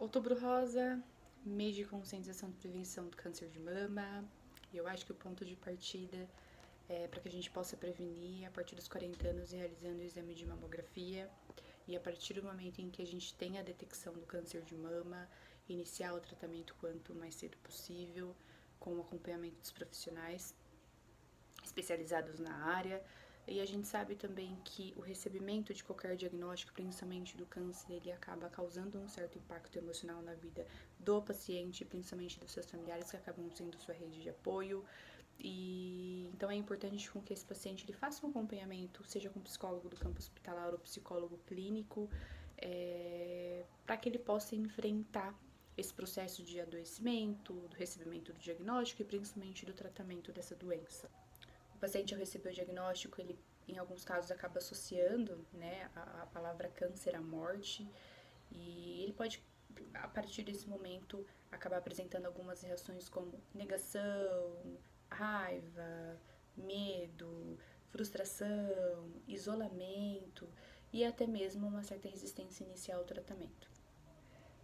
Outubro Rosa, mês de conscientização de prevenção do câncer de mama. E eu acho que o ponto de partida é para que a gente possa prevenir a partir dos 40 anos realizando o exame de mamografia. E a partir do momento em que a gente tem a detecção do câncer de mama, iniciar o tratamento quanto mais cedo possível, com o acompanhamento dos profissionais especializados na área. E a gente sabe também que o recebimento de qualquer diagnóstico, principalmente do câncer, ele acaba causando um certo impacto emocional na vida do paciente, principalmente dos seus familiares, que acabam sendo sua rede de apoio. E então é importante com que esse paciente ele faça um acompanhamento, seja com psicólogo do campo hospitalar ou psicólogo clínico, para que ele possa enfrentar esse processo de adoecimento, do recebimento do diagnóstico e principalmente do tratamento dessa doença. O paciente, ao receber o diagnóstico, ele em alguns casos acaba associando, né, a palavra câncer à morte, e ele pode, a partir desse momento, acabar apresentando algumas reações como negação, raiva, medo, frustração, isolamento e até mesmo uma certa resistência inicial ao tratamento.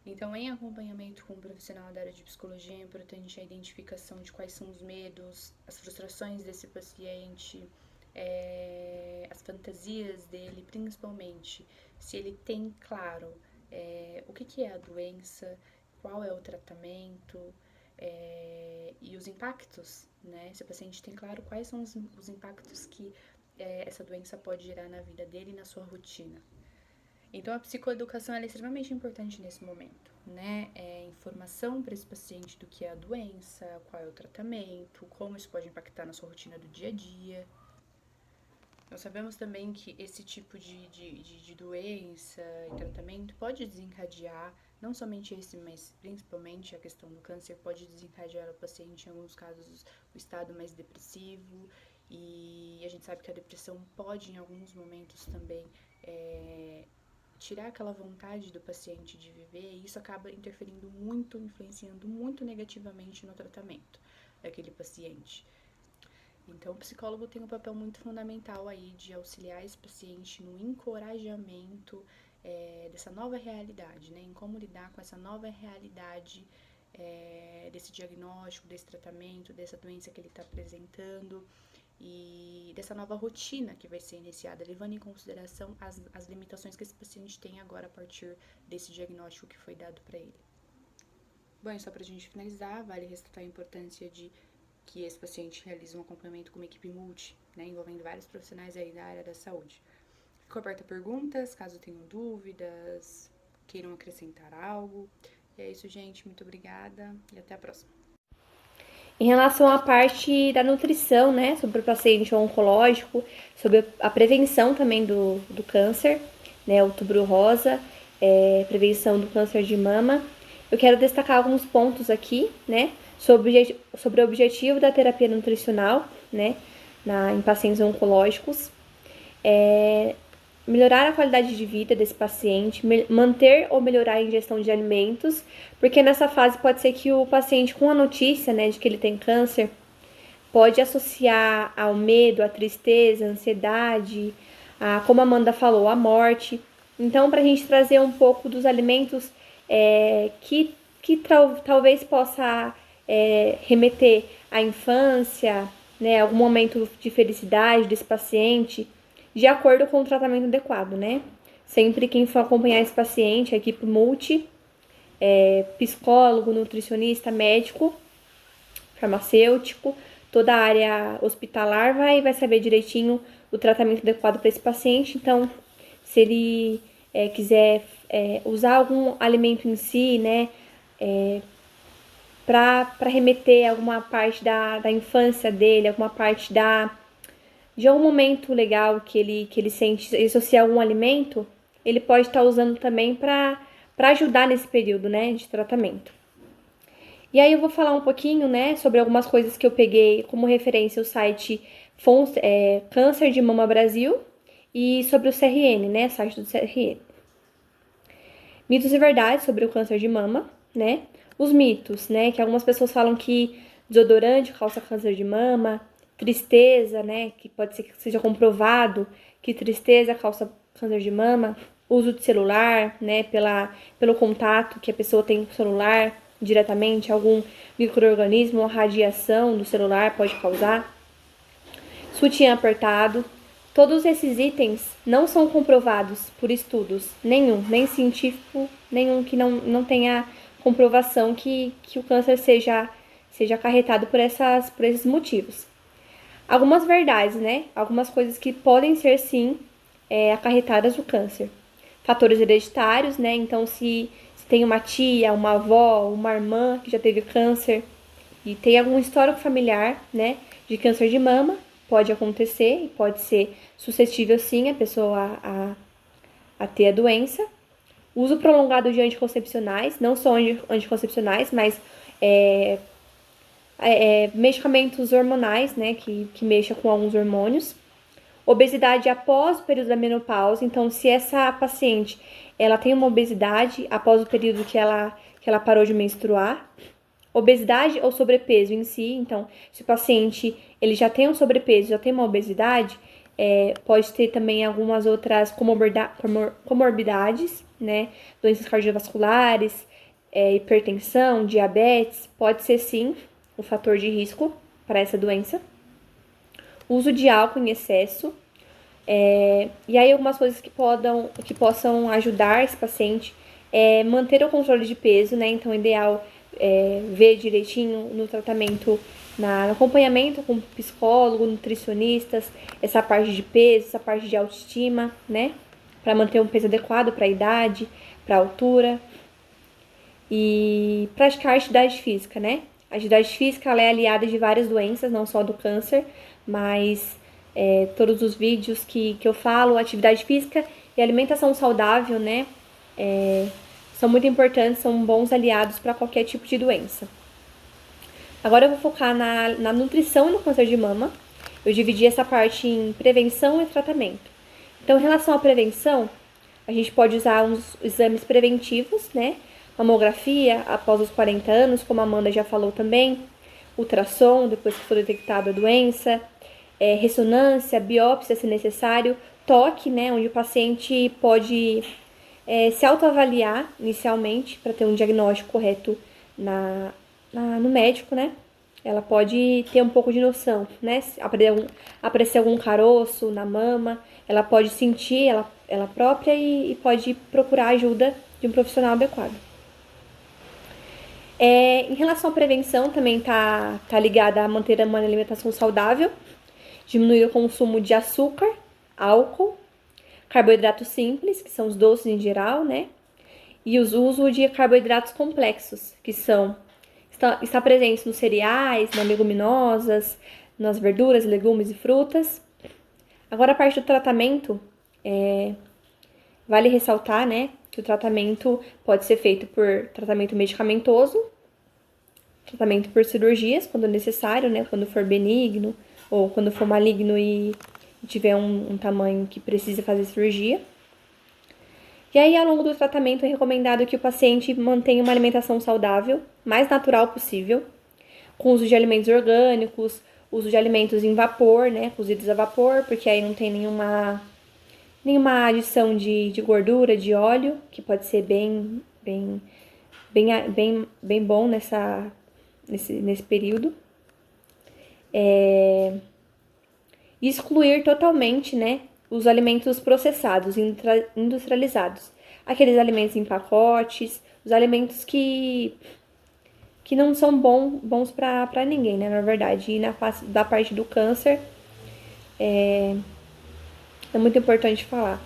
Então, em acompanhamento com um profissional da área de psicologia, é importante a identificação de quais são os medos, as frustrações desse paciente, as fantasias dele, principalmente, se ele tem claro o que é a doença, qual é o tratamento e os impactos, né? Se o paciente tem claro quais são os impactos que essa doença pode gerar na vida dele e na sua rotina. Então, a psicoeducação é extremamente importante nesse momento, né? Informação para esse paciente do que é a doença, qual é o tratamento, como isso pode impactar na sua rotina do dia a dia. Nós sabemos também que esse tipo de doença e tratamento pode desencadear, não somente esse, mas principalmente a questão do câncer, pode desencadear o paciente, em alguns casos, o estado mais depressivo. E a gente sabe que a depressão pode, em alguns momentos, também tirar aquela vontade do paciente de viver, e isso acaba interferindo muito, influenciando muito negativamente no tratamento daquele paciente. Então, o psicólogo tem um papel muito fundamental aí de auxiliar esse paciente no encorajamento dessa nova realidade, né? Em como lidar com essa nova realidade desse diagnóstico, desse tratamento, dessa doença que ele está apresentando e dessa nova rotina que vai ser iniciada, levando em consideração as limitações que esse paciente tem agora a partir desse diagnóstico que foi dado para ele. Bom, e só para a gente finalizar, vale ressaltar a importância de que esse paciente realize um acompanhamento com uma equipe multi, né, envolvendo vários profissionais aí da área da saúde. Ficou aberta a perguntas, caso tenham dúvidas, queiram acrescentar algo. E é isso, gente. Muito obrigada e até a próxima. Em relação à parte da nutrição, né, sobre o paciente oncológico, sobre a prevenção também do câncer, né, Outubro Rosa, prevenção do câncer de mama, eu quero destacar alguns pontos aqui, né, sobre o objetivo da terapia nutricional, né, em pacientes oncológicos, melhorar a qualidade de vida desse paciente, manter ou melhorar a ingestão de alimentos, porque nessa fase pode ser que o paciente, com a notícia, né, de que ele tem câncer, pode associar ao medo, à tristeza, à ansiedade, como a Amanda falou, à morte. Então, para a gente trazer um pouco dos alimentos que talvez possa remeter à infância, né, algum momento de felicidade desse paciente, de acordo com o tratamento adequado, né? Sempre quem for acompanhar esse paciente, a equipe multi, psicólogo, nutricionista, médico, farmacêutico, toda a área hospitalar vai saber direitinho o tratamento adequado para esse paciente. Então, se ele quiser usar algum alimento em si, né, para remeter a alguma parte da infância dele, alguma parte de algum momento legal que ele sente, ele associa algum alimento, ele pode estar usando também para ajudar nesse período, né, de tratamento. E aí eu vou falar um pouquinho, né, sobre algumas coisas que eu peguei como referência o site Câncer de Mama Brasil e sobre o CRN, né, site do CRN. Mitos e verdades sobre o câncer de mama, né? Os mitos, né, que algumas pessoas falam que desodorante causa câncer de mama, tristeza, né, que pode ser que seja comprovado que tristeza causa câncer de mama. uso de celular, né, pelo contato que a pessoa tem com o celular diretamente, algum micro-organismo ou radiação do celular pode causar. Sutiã apertado. Todos esses itens não são comprovados por estudos nenhum, nem científico, nenhum que não tenha comprovação que o câncer seja acarretado por esses motivos. Algumas verdades, né? Algumas coisas que podem ser, sim, acarretadas do câncer. Fatores hereditários, né? Então, se tem uma tia, uma avó, uma irmã que já teve câncer e tem algum histórico familiar, né, de câncer de mama, pode acontecer e pode ser suscetível, sim, a pessoa a ter a doença. Uso prolongado de anticoncepcionais, não só anticoncepcionais, mas medicamentos hormonais, né, que mexam com alguns hormônios. Obesidade após o período da menopausa, então se essa paciente ela tem uma obesidade após o período que ela parou de menstruar. Obesidade ou sobrepeso em si, então se o paciente ele já tem um sobrepeso, já tem uma obesidade, pode ter também algumas outras comorbidades, né, doenças cardiovasculares, hipertensão, diabetes, pode ser sim um fator de risco para essa doença. Uso de álcool em excesso. E aí algumas coisas que possam ajudar esse paciente manter o controle de peso, né? Então, é ideal ver direitinho no tratamento, no acompanhamento com psicólogo, nutricionistas, essa parte de peso, essa parte de autoestima, né? Para manter um peso adequado para a idade, para a altura. E praticar atividade física, né? A atividade física ela é aliada de várias doenças, não só do câncer, mas todos os vídeos que eu falo, atividade física e alimentação saudável, né? São muito importantes, são bons aliados para qualquer tipo de doença. Agora eu vou focar na nutrição no câncer de mama. Eu dividi essa parte em prevenção e tratamento. Então, em relação à prevenção, a gente pode usar uns exames preventivos, né? Mamografia após os 40 anos, como a Amanda já falou também. Ultrassom, depois que for detectada a doença. Ressonância, biópsia, se necessário. Toque, né? Onde o paciente pode se autoavaliar inicialmente para ter um diagnóstico correto no médico, né? Ela pode ter um pouco de noção, né? Se aparecer algum caroço na mama, ela pode sentir ela própria e pode procurar ajuda de um profissional adequado. Em relação à prevenção, também tá ligada a manter uma alimentação saudável, diminuir o consumo de açúcar, álcool, carboidratos simples, que são os doces em geral, né? E o uso de carboidratos complexos, que está presentes nos cereais, nas leguminosas, nas verduras, legumes e frutas. Agora, a parte do tratamento, vale ressaltar, né, que o tratamento pode ser feito por tratamento medicamentoso, tratamento por cirurgias, quando necessário, né, quando for benigno, ou quando for maligno e tiver um tamanho que precisa fazer cirurgia. E aí, ao longo do tratamento, é recomendado que o paciente mantenha uma alimentação saudável, mais natural possível, com uso de alimentos orgânicos, uso de alimentos em vapor, né, cozidos a vapor, porque aí não tem nenhuma adição de gordura, de óleo, que pode ser bem bom nesse período. E excluir totalmente, né, os alimentos processados, industrializados. Aqueles alimentos em pacotes, os alimentos que não são bons para ninguém, né, na verdade. E da parte do câncer, é muito importante falar,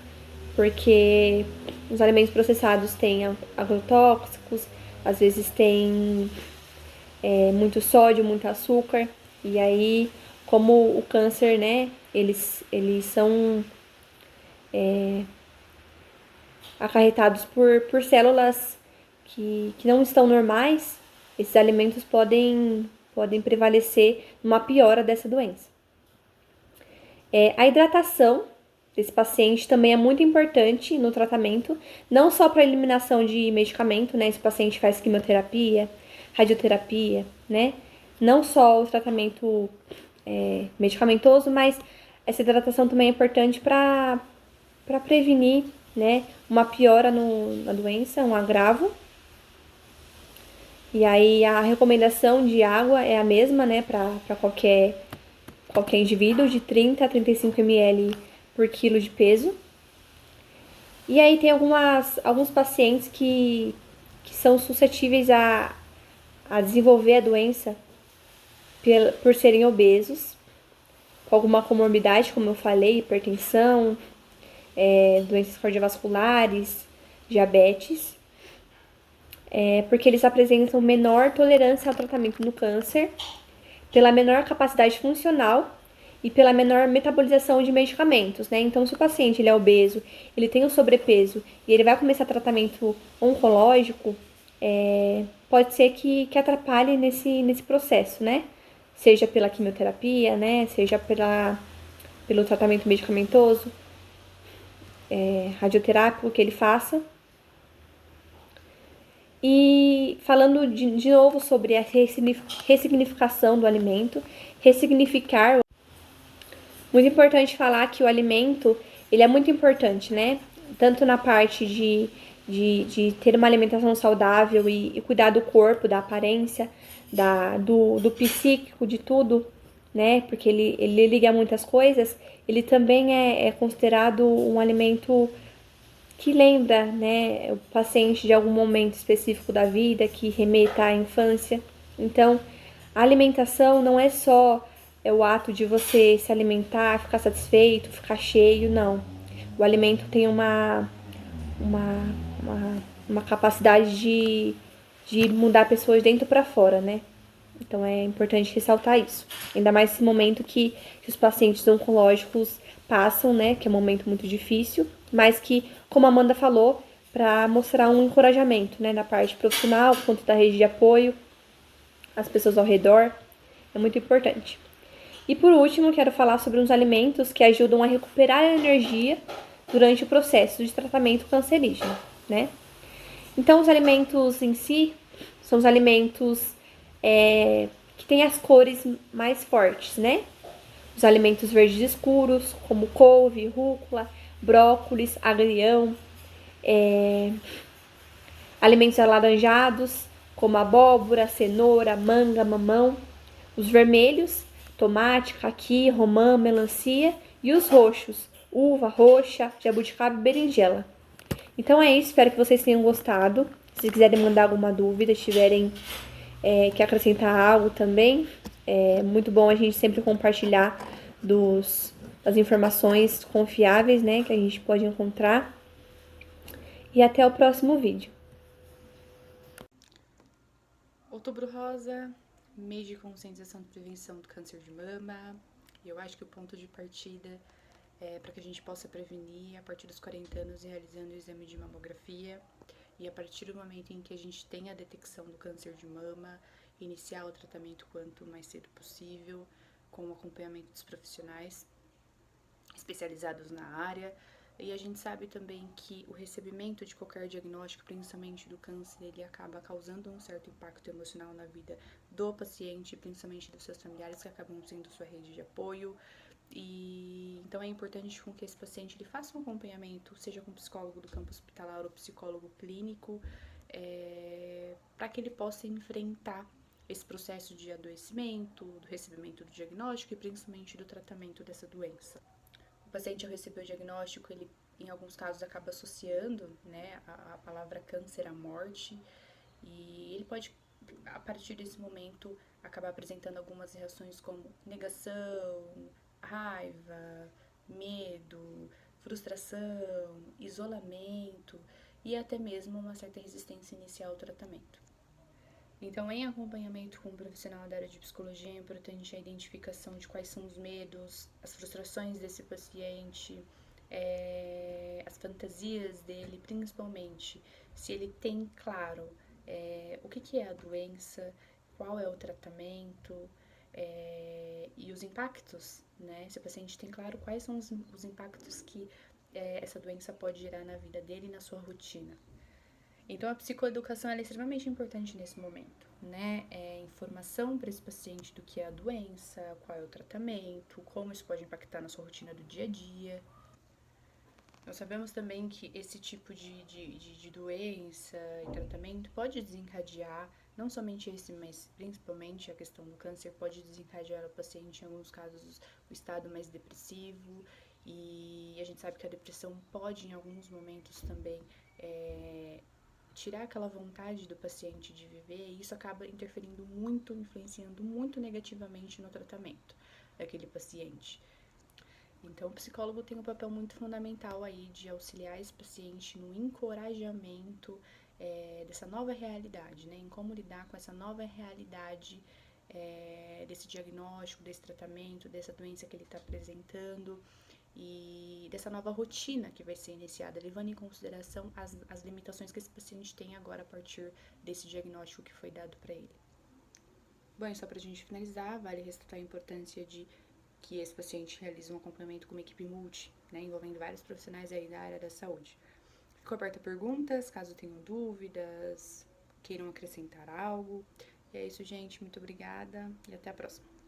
porque os alimentos processados têm agrotóxicos, às vezes tem muito sódio, muito açúcar, e aí, como o câncer, né, eles são acarretados por células que não estão normais, esses alimentos podem prevalecer numa piora dessa doença. A hidratação desse paciente também é muito importante no tratamento, não só para eliminação de medicamento, né? Esse paciente faz quimioterapia, radioterapia, né? Não só o tratamento medicamentoso, mas essa hidratação também é importante para prevenir né? Uma piora na doença, um agravo. E aí a recomendação de água é a mesma, né, para qualquer indivíduo, de 30 a 35 ml por quilo de peso. E aí tem alguns pacientes que são suscetíveis a desenvolver a doença por serem obesos, com alguma comorbidade, como eu falei, hipertensão, doenças cardiovasculares, diabetes, porque eles apresentam menor tolerância ao tratamento no câncer, pela menor capacidade funcional e pela menor metabolização de medicamentos, né? Então, se o paciente ele é obeso, ele tem um sobrepeso e ele vai começar tratamento oncológico, pode ser que atrapalhe nesse processo, né? Seja pela quimioterapia, né? Seja pelo tratamento medicamentoso, radioterápico que ele faça. E falando de novo sobre a ressignificação do alimento, ressignificar. Muito importante falar que o alimento, ele é muito importante, né? Tanto na parte de ter uma alimentação saudável e cuidar do corpo, da aparência, do psíquico, de tudo, né? Porque ele liga a muitas coisas. Ele também é considerado um alimento que lembra, né, o paciente de algum momento específico da vida, que remeta à infância. Então, a alimentação não é só o ato de você se alimentar, ficar satisfeito, ficar cheio, não. O alimento tem uma, uma capacidade de mudar pessoas de dentro para fora, né? Então é importante ressaltar isso. Ainda mais nesse momento que os pacientes oncológicos passam, né? Que é um momento muito difícil, mas que, como a Amanda falou, para mostrar um encorajamento, né? Da parte profissional, quanto da rede de apoio, as pessoas ao redor, é muito importante. E por último, quero falar sobre uns alimentos que ajudam a recuperar a energia durante o processo de tratamento cancerígeno, né? Então, os alimentos em si são os alimentos que têm as cores mais fortes, né? Os alimentos verdes escuros, como couve, rúcula, brócolis, agrião, alimentos alaranjados, como abóbora, cenoura, manga, mamão, os vermelhos, tomate, caqui, romã, melancia, e os roxos, uva, roxa, jabuticaba e berinjela. Então é isso, espero que vocês tenham gostado. Se quiserem mandar alguma dúvida, tiverem que acrescentar algo também, é muito bom a gente sempre compartilhar das informações confiáveis, né, que a gente pode encontrar. E até o próximo vídeo. Outubro Rosa, mês de conscientização de prevenção do câncer de mama. E eu acho que o ponto de partida é para que a gente possa prevenir a partir dos 40 anos realizando o exame de mamografia. E a partir do momento em que a gente tem a detecção do câncer de mama, iniciar o tratamento quanto mais cedo possível, com o acompanhamento dos profissionais especializados na área. E a gente sabe também que o recebimento de qualquer diagnóstico, principalmente do câncer, ele acaba causando um certo impacto emocional na vida do paciente, principalmente dos seus familiares, que acabam sendo sua rede de apoio. E então é importante com que esse paciente ele faça um acompanhamento, seja com psicólogo do campo hospitalar ou psicólogo clínico, para que ele possa enfrentar esse processo de adoecimento, do recebimento do diagnóstico e principalmente do tratamento dessa doença. O paciente, ao receber o diagnóstico, ele em alguns casos acaba associando, né, a palavra câncer à morte, e ele pode, a partir desse momento, acabar apresentando algumas reações como negação, raiva, medo, frustração, isolamento e até mesmo uma certa resistência inicial ao tratamento. Então, em acompanhamento com um profissional da área de psicologia, é importante a identificação de quais são os medos, as frustrações desse paciente, as fantasias dele, principalmente, se ele tem claro o que é a doença, qual é o tratamento e os impactos, né? Se o paciente tem claro quais são os impactos que essa doença pode gerar na vida dele e na sua rotina. Então, a psicoeducação é extremamente importante nesse momento, né? Informação para esse paciente do que é a doença, qual é o tratamento, como isso pode impactar na sua rotina do dia a dia. Nós sabemos também que esse tipo de doença e tratamento pode desencadear, não somente esse, mas principalmente a questão do câncer, pode desencadear o paciente, em alguns casos, o estado mais depressivo, e a gente sabe que a depressão pode, em alguns momentos também, tirar aquela vontade do paciente de viver, e isso acaba interferindo muito, influenciando muito negativamente no tratamento daquele paciente. Então, o psicólogo tem um papel muito fundamental aí de auxiliar esse paciente no encorajamento dessa nova realidade, né? Em como lidar com essa nova realidade desse diagnóstico, desse tratamento, dessa doença que ele está apresentando e dessa nova rotina que vai ser iniciada, levando em consideração as limitações que esse paciente tem agora a partir desse diagnóstico que foi dado para ele. Bom, e só para a gente finalizar, vale ressaltar a importância de que esse paciente realize um acompanhamento com uma equipe multi, né, envolvendo vários profissionais aí da área da saúde. Fico aberta a perguntas, caso tenham dúvidas, queiram acrescentar algo. E é isso, gente. Muito obrigada e até a próxima.